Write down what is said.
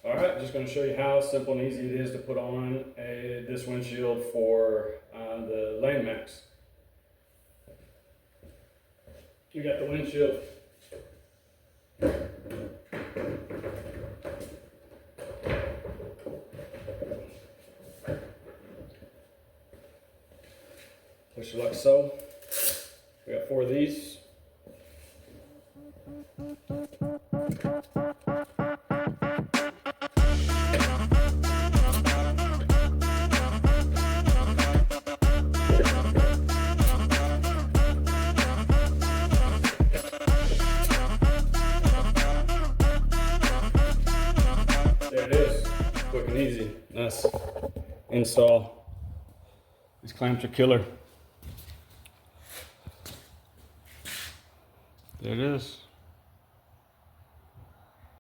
All right, just going to show you how simple and easy it is to put on this windshield for the LandMax. You got the windshield. Push it like so. We got 4 of these. There it is, quick and easy. Nice install. These clamps are killer. There it is.